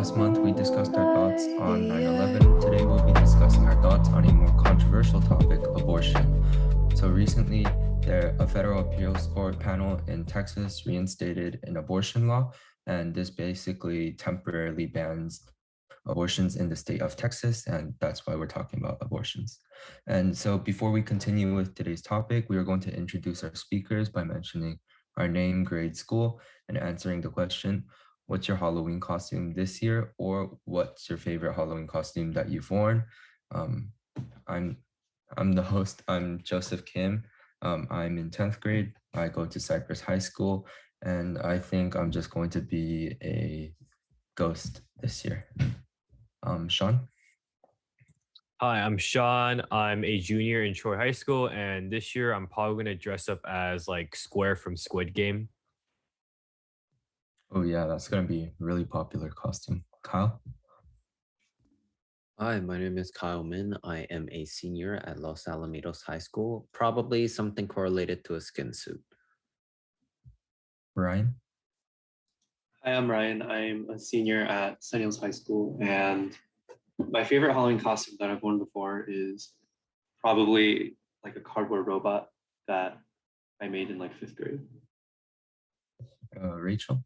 Last month, we discussed our thoughts on 9/11. Today, we'll be discussing our thoughts on a more controversial topic, abortion. So recently, a federal appeals court panel in Texas reinstated an abortion law, and this basically temporarily bans abortions in the state of Texas, and that's why we're talking about abortions. And so before we continue with today's topic, we are going to introduce our speakers by mentioning our name, grade, school, and answering the question, what's your Halloween costume this year, or what's your favorite Halloween costume that you've worn? Um, I'm I'm the host. I'm Joseph Kim. I'm in 10th grade. I go to Cypress High School, and I think I'm just going to be a ghost this year. Sean? Hi, I'm Sean. I'm a junior in Troy High School, and this year I'm probably going to dress up as like Square from Squid Game. Oh yeah, that's gonna be a really popular costume. Kyle? Hi, my name is Kyle Min. I am a senior at Los Alamitos High School, probably something correlated to a skin suit. Ryan? Hi, I'm Ryan. I'm a senior at Sunny Hills High School, and my favorite Halloween costume that I've worn before is probably like a cardboard robot that I made in like 5th grade. Rachel?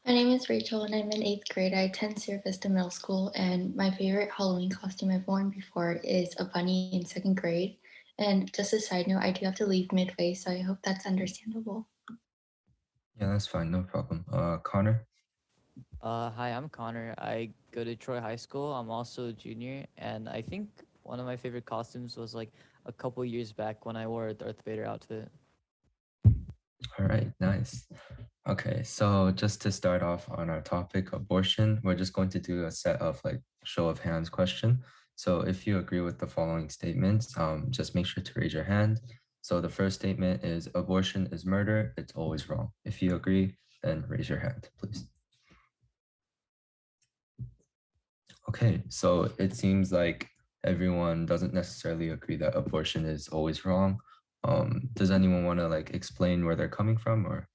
My name is Rachel and I'm in 8th grade. I attend Sierra Vista Middle School, and my favorite Halloween costume I've worn before is a bunny in 2nd grade. And just a side note, I do have to leave midway, so I hope that's understandable. Yeah, that's fine, no problem. Connor? Hi, I'm Connor. I go to Troy High School. I'm also a junior, and I think one of my favorite costumes was like a couple years back when I wore a Darth Vader outfit. All right, nice. Okay, so just to start off on our topic, abortion, we're just going to do a set of like show of hands question. So if you agree with the following statements, just make sure to raise your hand. So the first statement is abortion is murder, it's always wrong. If you agree, then raise your hand, please. Okay, so it seems like everyone doesn't necessarily agree that abortion is always wrong. Does anyone want to like explain where they're coming from, or?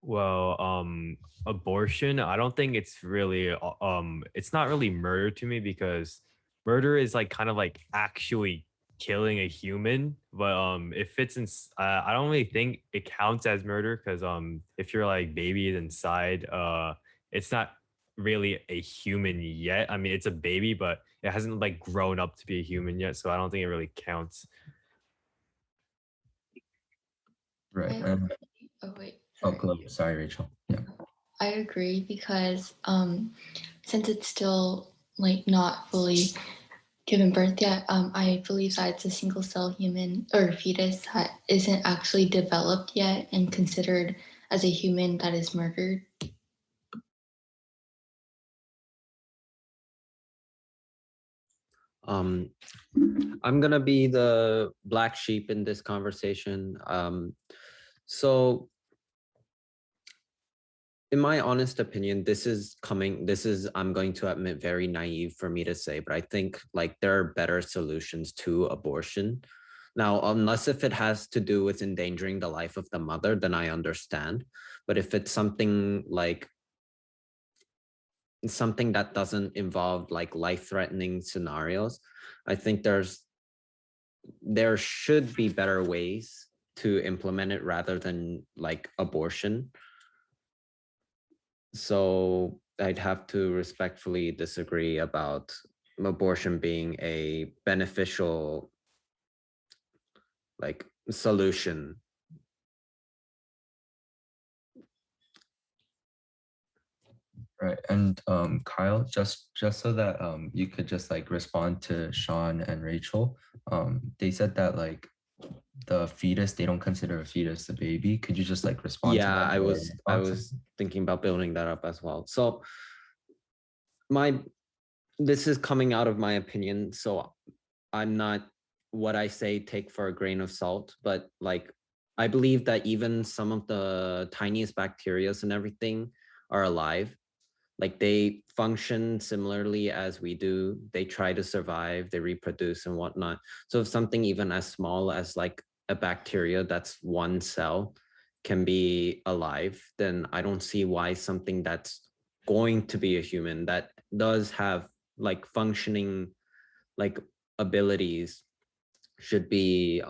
Well, abortion, I don't think it's really it's not really murder to me because murder is like kind of like actually killing a human, but it fits in I don't really think it counts as murder because if you're like babies inside, it's not really a human yet. I mean, it's a baby, but it hasn't like grown up to be a human yet, so I don't think it really counts. Right. Oh wait, Sorry, Rachel. Yeah. I agree because since it's still like not fully given birth yet, I believe that it's a single cell human or fetus that isn't actually developed yet and considered as a human that is murdered. I'm gonna be the black sheep in this conversation. So in my honest opinion, I'm going to admit, very naive for me to say, but I think like there are better solutions to abortion. Now, unless if it has to do with endangering the life of the mother, then I understand. But if it's something that doesn't involve like life-threatening scenarios, I think there should be better ways to implement it rather than like abortion. So I'd have to respectfully disagree about abortion being a beneficial like solution. Right. And Kyle, just so that you could just like respond to Sean and Rachel, they said that like the fetus, they don't consider a fetus a baby. Could you just like respond to that? I was thinking about building that up as well. So this is coming out of my opinion, so I'm not, what I say take for a grain of salt, but like I believe that even some of the tiniest bacteria and everything are alive. Like they function similarly as we do. They try to survive, they reproduce and whatnot. So if something even as small as like a bacteria that's one cell can be alive, then I don't see why something that's going to be a human that does have like functioning like abilities should be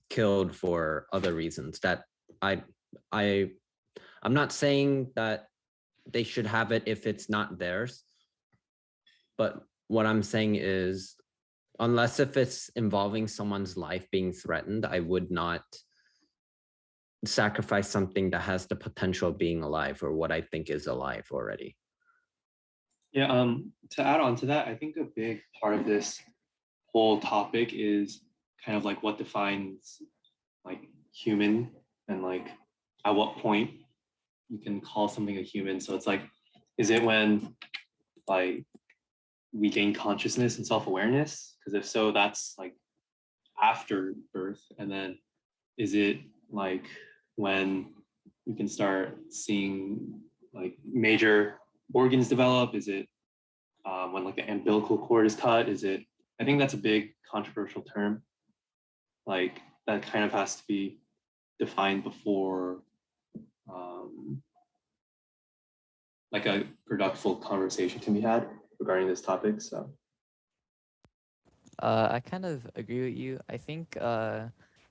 killed for other reasons. That I I'm not saying that they should have it if it's not theirs, but what I'm saying is, unless if it's involving someone's life being threatened, I would not sacrifice something that has the potential of being alive or what I think is alive already. Yeah, to add on to that, I think a big part of this whole topic is kind of like what defines like human, and like at what point you can call something a human. So it's like, is it when like we gain consciousness and self-awareness? Because if so, that's like after birth. And then is it like when you can start seeing like major organs develop? Is it when like the umbilical cord is cut? Is it, I think that's a big controversial term. Like that kind of has to be defined before like a productive conversation can be had regarding this topic. So I kind of agree with you. I think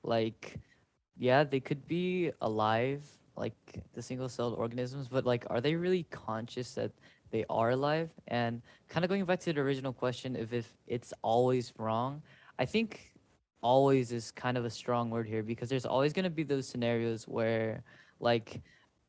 like yeah, they could be alive, like the single-celled organisms, but like are they really conscious that they are alive? And kind of going back to the original question, if it's always wrong, I think always is kind of a strong word here, because there's always going to be those scenarios where like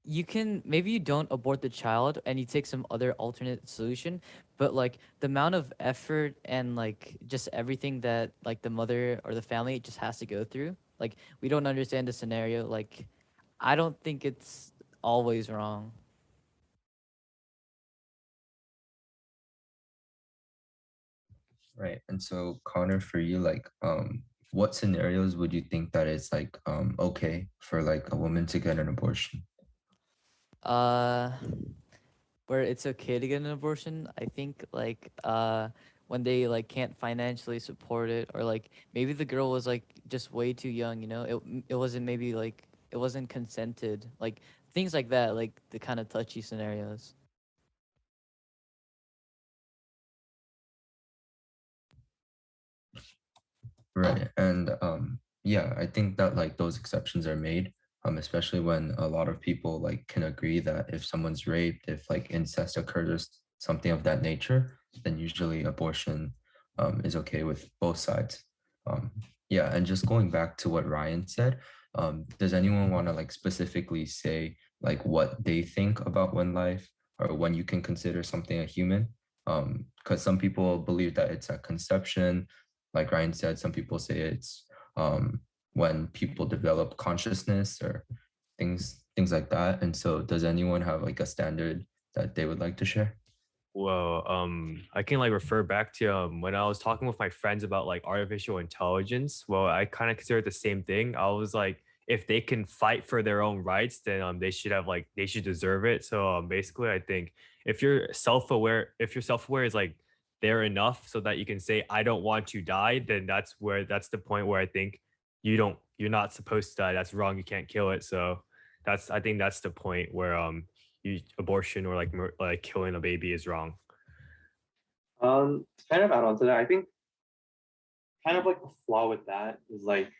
you can, maybe you don't abort the child and you take some other alternate solution, but like the amount of effort and like just everything that like the mother or the family just has to go through, like we don't understand the scenario. Like I don't think it's always wrong. Right. And so Connor, for you, like what scenarios would you think that it's like okay for like a woman to get an abortion? uh where it's okay to get an abortion, I think like when they like can't financially support it, or like maybe the girl was like just way too young, you know, it wasn't, maybe like it wasn't consented, like things like that, like the kind of touchy scenarios. Right. And yeah, I think that like those exceptions are made, especially when a lot of people like can agree that if someone's raped, if like incest occurs or something of that nature, then usually abortion is okay with both sides. Yeah, and just going back to what Ryan said, does anyone want to like specifically say like what they think about when life or when you can consider something a human? Because some people believe that it's at conception. Like Ryan said, some people say it's when people develop consciousness or things like that. And so does anyone have like a standard that they would like to share? Well, I can like refer back to when I was talking with my friends about like artificial intelligence. Well, I kind of consider it the same thing. I was like, if they can fight for their own rights, then they should have like, they should deserve it. So basically, I think if you're self-aware, if your self-aware is like there enough so that you can say I don't want to die, then that's the point where I think you're not supposed to die. That's wrong. You can't kill it. So I think that's the point where abortion or like like killing a baby is wrong. to kind of add on to that, I think kind of like the flaw with that is like,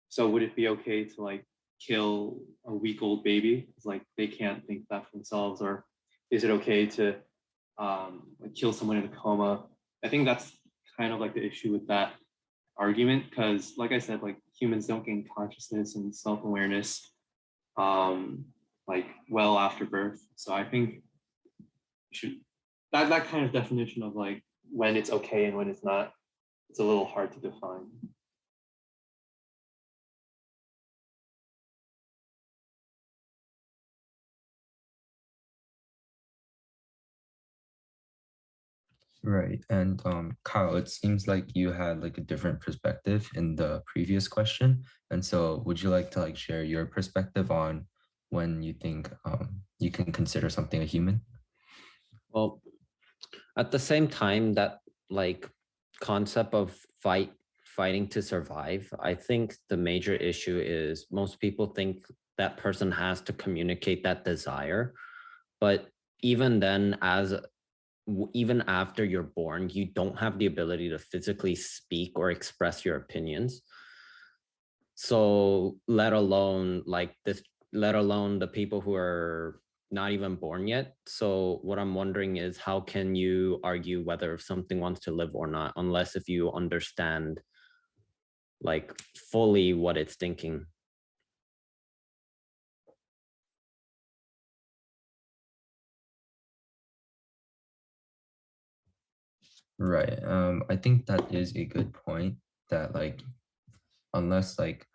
so would it be okay to like kill a week-old baby? It's like they can't think that for themselves, or is it okay to like kill someone in a coma? I think that's kind of like the issue with that argument, because like I said, like humans don't gain consciousness and self-awareness like well after birth. So I think should that kind of definition of like when it's okay and when it's not, it's a little hard to define. Right. And Kyle, it seems like you had like a different perspective in the previous question. And so would you like to like share your perspective on when you think you can consider something a human? Well, at the same time, that like concept of fighting to survive, I think the major issue is most people think that person has to communicate that desire. But even then, even after you're born, you don't have the ability to physically speak or express your opinions. So let alone the people who are not even born yet. So what I'm wondering is, how can you argue whether something wants to live or not, unless if you understand like fully what it's thinking? Right. I think that is a good point, that like unless like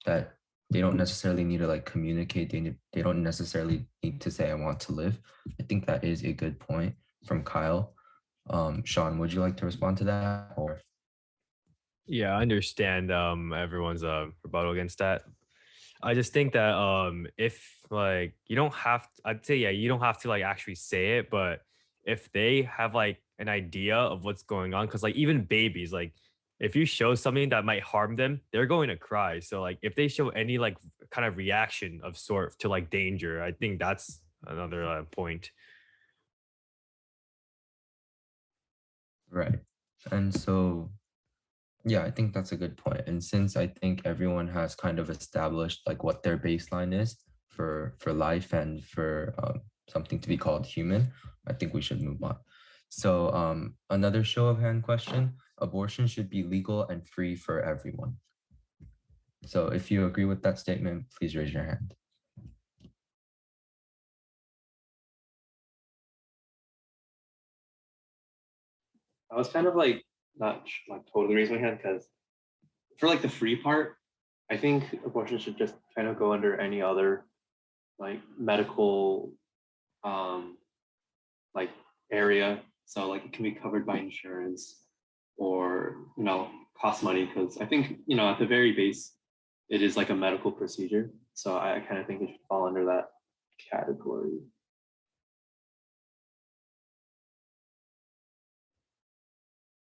that they don't necessarily need to like communicate, they don't necessarily need to say I want to live. I think that is a good point from Kyle. Sean, would you like to respond to that? Or Yeah, I understand everyone's rebuttal against that. I just think that if like you don't have I'd say yeah, you don't have to like actually say it, but if they have like an idea of what's going on, because like even babies, like if you show something that might harm them, they're going to cry. So like if they show any like kind of reaction of sort to like danger, I think that's another point. right. And so yeah, I think that's a good point. And since I think everyone has kind of established like what their baseline is for life and for something to be called human, I think we should move on. So another show of hand question: abortion should be legal and free for everyone. So if you agree with that statement, please raise your hand. I was kind of like not like totally raising my hand because for like the free part, I think abortion should just kind of go under any other like medical like area. So like it can be covered by insurance or cost money, because I think at the very base it is like a medical procedure. So I kind of think it should fall under that category.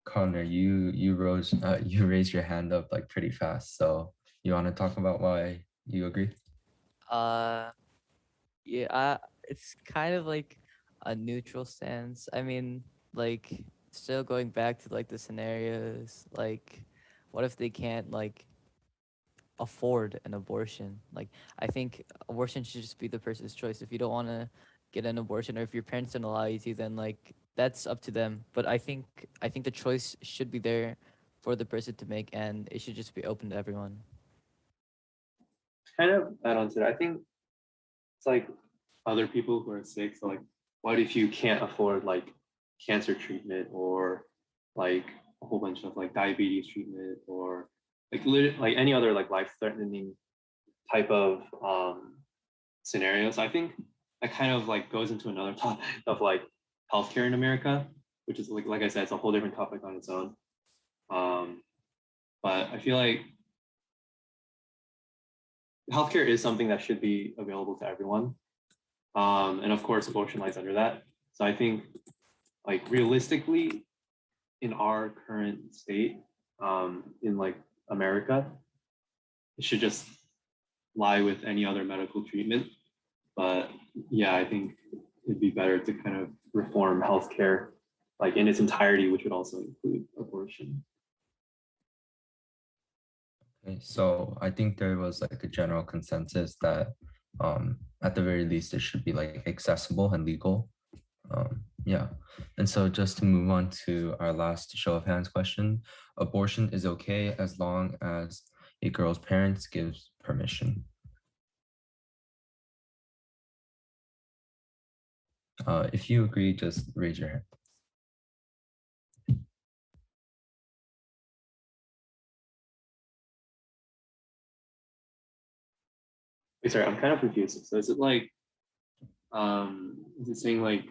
Connor, you raised your hand up like pretty fast. So you want to talk about why you agree? Yeah, it's kind of like a neutral stance. I mean, like, still going back to like the scenarios, like, what if they can't like afford an abortion? Like, I think abortion should just be the person's choice. If you don't want to get an abortion, or if your parents don't allow you to, then like that's up to them. But I think the choice should be there for the person to make, and it should just be open to everyone. Kind of add on to that, I think it's like other people who are sick. So like, what if you can't afford like cancer treatment or like a whole bunch of like diabetes treatment or like any other like life-threatening type of scenarios? I think that kind of like goes into another topic of like healthcare in America, which is like I said, it's a whole different topic on its own. But I feel like healthcare is something that should be available to everyone. And of course, abortion lies under that. So I think like realistically, in our current state, in like America, it should just lie with any other medical treatment. But yeah, I think it'd be better to kind of reform healthcare like in its entirety, which would also include abortion. Okay, so I think there was like a general consensus that at the very least it should be like accessible and legal. Yeah, and so just to move on to our last show of hands question: abortion is okay as long as a girl's parents gives permission. If you agree, just raise your hand. Wait, sorry, I'm kind of confused. So is it like, is it saying like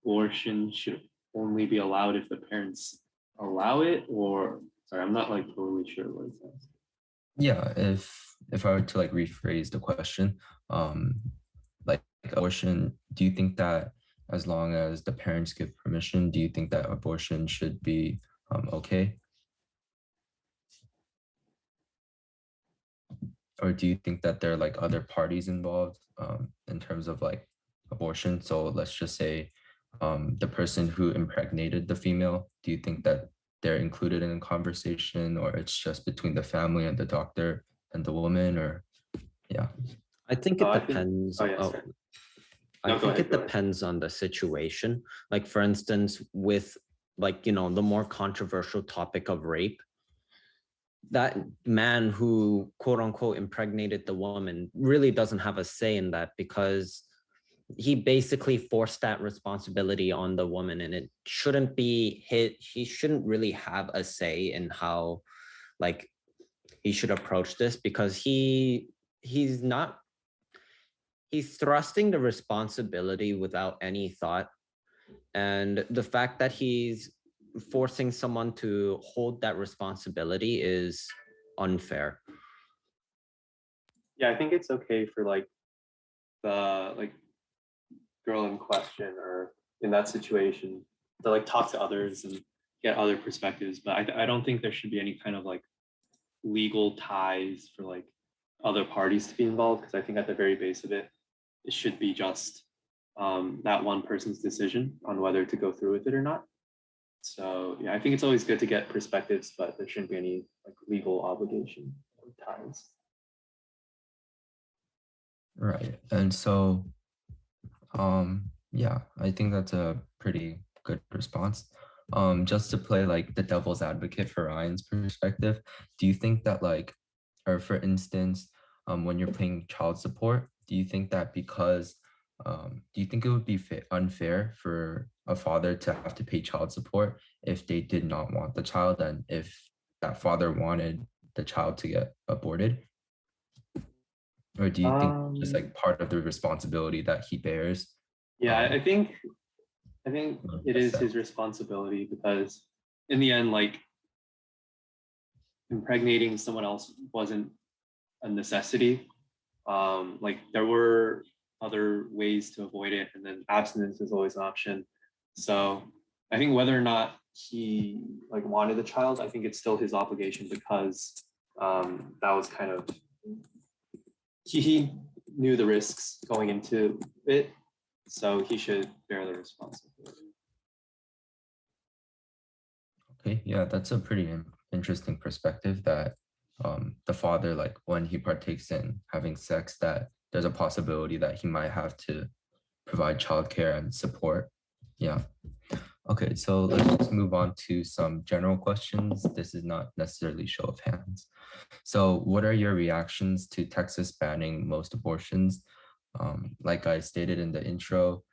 abortion should only be allowed if the parents allow it? Or sorry, I'm not like totally sure what it says. Yeah, if I were to like rephrase the question, like abortion, do you think that as long as the parents give permission, do you think that abortion should be okay? or do you think that there are like other parties involved in terms of like abortion? So let's just say the person who impregnated the female, do you think that they're included in a conversation, or it's just between the family and the doctor and the woman, or yeah? I think Oh, it I think- depends. oh, yeah, oh, sorry. I No, go think ahead, it go ahead. depends on the situation. Like for instance, with like, you know, the more controversial topic of rape, that man who quote unquote impregnated the woman really doesn't have a say in that, because he basically forced that responsibility on the woman, and it shouldn't be he shouldn't really have a say in how like he should approach this, because he's not he's thrusting the responsibility without any thought. And the fact that he's forcing someone to hold that responsibility is unfair. Yeah, I think it's okay for like the girl in question or in that situation to like talk to others and get other perspectives. But I don't think there should be any kind of like legal ties for like other parties to be involved, because I think at the very base of it, it should be just that one person's decision on whether to go through with it or not. So yeah, I think it's always good to get perspectives, but there shouldn't be any like legal obligation or ties. Right. And so, yeah, I think that's a pretty good response. Just to play like the devil's advocate for Ryan's perspective, do you think that like, or for instance, when you're paying child support, do you think that because, do you think it would be unfair for a father to have to pay child support if they did not want the child, and if that father wanted the child to get aborted? Or do you think just like part of the responsibility that he bears? Yeah, I think Mm, it is that's his responsibility, because in the end, like impregnating someone else wasn't a necessity. Like there were other ways to avoid it, and then abstinence is always an option. So I think whether or not he like wanted the child, I think it's still his obligation, because that was kind of he knew the risks going into it, so he should bear the responsibility. Okay, yeah, that's a pretty interesting perspective that the father, like when he partakes in having sex, that there's a possibility that he might have to provide childcare and support. Yeah. Okay, so let's just move on to some general questions. This is not necessarily show of hands. So what are your reactions to Texas banning most abortions? Like I stated in the intro,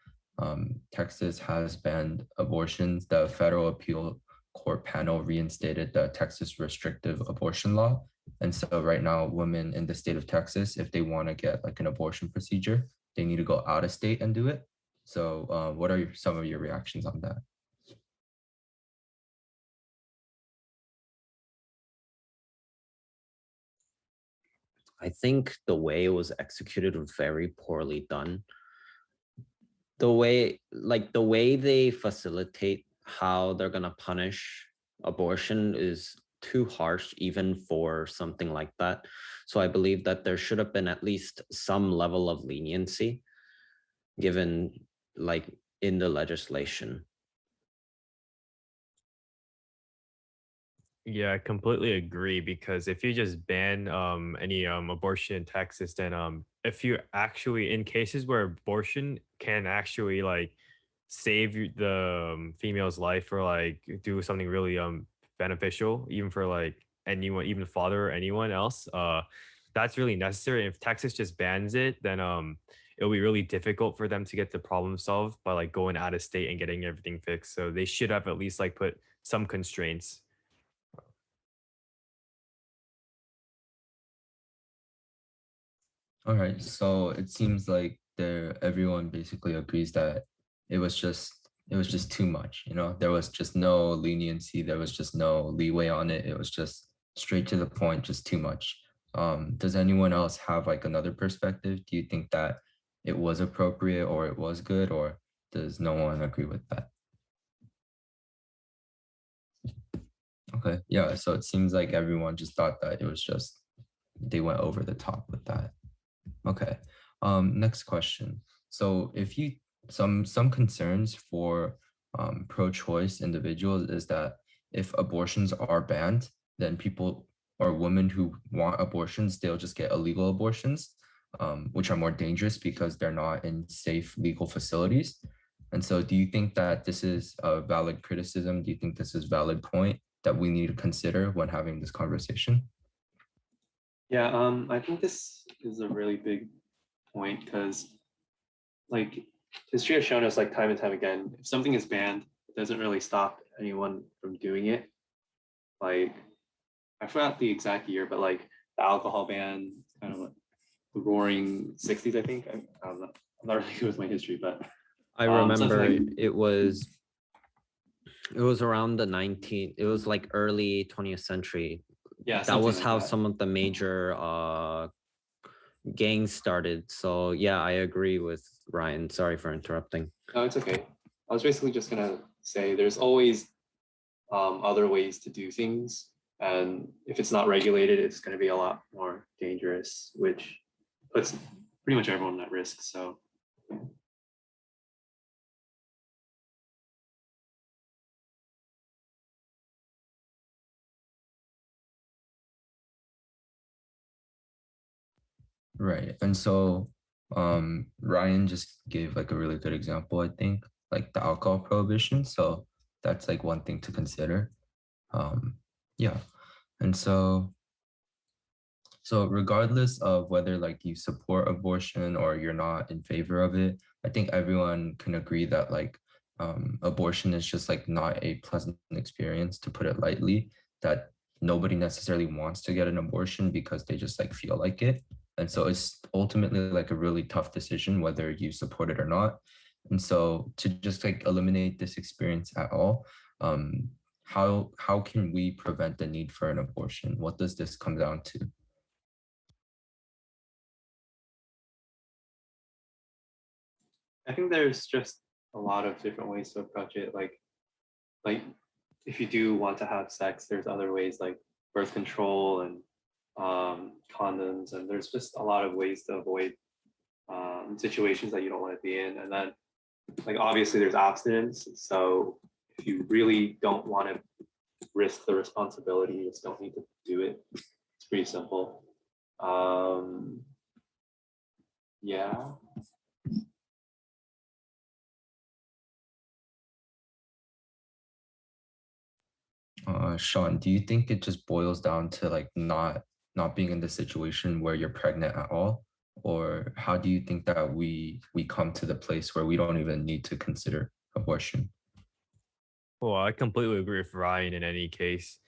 Texas has banned abortions. The federal appeal court panel reinstated the Texas restrictive abortion law. And so right now, women in the state of Texas, if they want to get like an abortion procedure, they need to go out of state and do it. So what are some of your reactions on that? I think the way it was executed was very poorly done. The way they facilitate how they're gonna punish abortion is too harsh even for something like that. So I believe that there should have been at least some level of leniency given like in the legislation. Yeah, I completely agree, because if you just ban any abortion in Texas, then if you actually, in cases where abortion can actually like save the female's life, or like do something really beneficial, even for like anyone, even father or anyone else, that's really necessary. If Texas just bans it, then it'll be really difficult for them to get the problem solved by like going out of state and getting everything fixed. So they should have at least like put some constraints. All right, so it seems like everyone basically agrees that it was just too much, you know, there was just no leniency, there was just no leeway on it. It was just straight to the point, just too much. Does anyone else have like another perspective? Do you think that it was appropriate or it was good, or does no one agree with that? Okay, yeah, so it seems like everyone just thought that it was just they went over the top with that. Okay. Next question. So if you some concerns for pro-choice individuals is that if abortions are banned, then people or women who want abortions, they'll just get illegal abortions, which are more dangerous because they're not in safe legal facilities. And so do you think that this is a valid criticism? Do you think this is a valid point that we need to consider when having this conversation? Yeah, I think this is a really big point because like history has shown us like time and time again, if something is banned, it doesn't really stop anyone from doing it. Like I forgot the exact year, but like the alcohol ban, kind of like the roaring 60s, I think. I'm not really good with my history, but I something remember like- it was around the 19, it was like early 20th century. yeah, That something was like how that. some of the major gangs started. So yeah, I agree with Ryan. Sorry for interrupting. No, it's okay. I was basically just gonna say there's always other ways to do things. And if it's not regulated, it's gonna be a lot more dangerous, which puts pretty much everyone at risk. So Right. And so Ryan just gave like a really good example, I think, like the alcohol prohibition. So that's like one thing to consider. Yeah. And so regardless of whether like you support abortion or you're not in favor of it, I think everyone can agree that like abortion is just like not a pleasant experience, to put it lightly, that nobody necessarily wants to get an abortion because they just like feel like it. And so it's ultimately like a really tough decision whether you support it or not. And so to just like eliminate this experience at all, how can we prevent the need for an abortion? What does this come down to? I think there's just a lot of different ways to approach it. Like if you do want to have sex, there's other ways like birth control and condoms, and there's just a lot of ways to avoid situations that you don't want to be in. And then like obviously there's abstinence. So if you really don't want to risk the responsibility, you just don't need to do it. It's pretty simple. Yeah. Sean, do you think it just boils down to like not being in the situation where you're pregnant at all? Or how do you think that we come to the place where we don't even need to consider abortion? Well, I completely agree with Ryan in any case.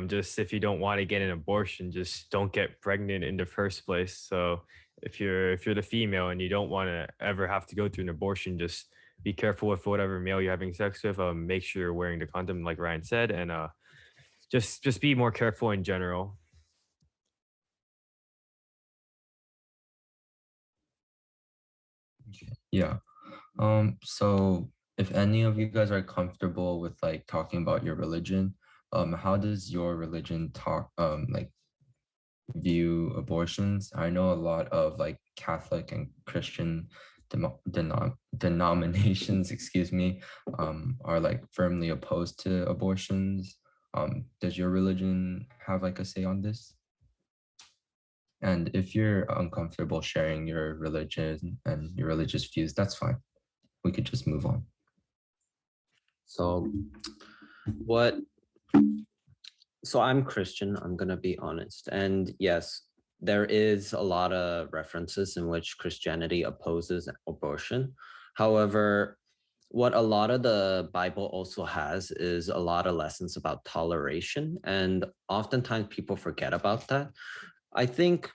Just if you don't want to get an abortion, just don't get pregnant in the first place. So if you're the female and you don't want to ever have to go through an abortion, just be careful with whatever male you're having sex with. Make sure you're wearing the condom, like Ryan said, and just be more careful in general. Yeah. So if any of you guys are comfortable with like talking about your religion, how does your religion talk like view abortions? I know a lot of like Catholic and Christian denominations, excuse me, are like firmly opposed to abortions. Does your religion have like a say on this? And if you're uncomfortable sharing your religion and your religious views, that's fine. We could just move on. So I'm Christian, I'm gonna be honest. And yes, there is a lot of references in which Christianity opposes abortion. However, what a lot of the Bible also has is a lot of lessons about toleration. And oftentimes people forget about that. I think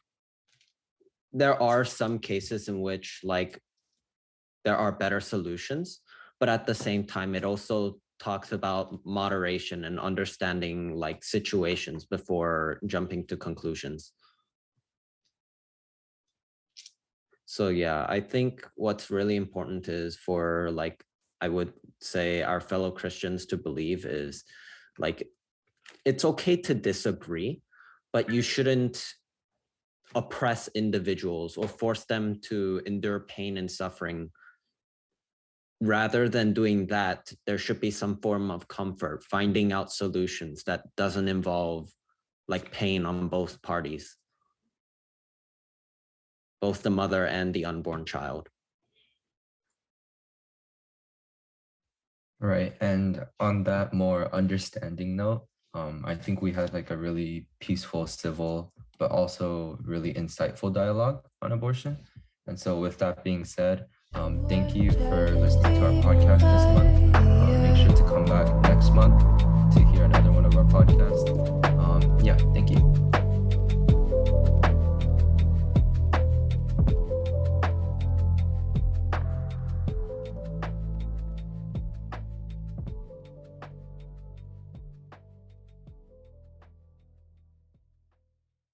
there are some cases in which like there are better solutions, but at the same time, it also talks about moderation and understanding like situations before jumping to conclusions. So yeah, I think what's really important is for like, I would say our fellow Christians to believe is like, it's okay to disagree, but you shouldn't oppress individuals or force them to endure pain and suffering. Rather than doing that, there should be some form of comfort, finding out solutions that doesn't involve like pain on both parties, both the mother and the unborn child. Right. And on that more understanding note, I think we had like a really peaceful, civil, but also really insightful dialogue on abortion. And so with that being said, thank you for listening to our podcast this month. Make sure to come back next month to hear another one of our podcasts.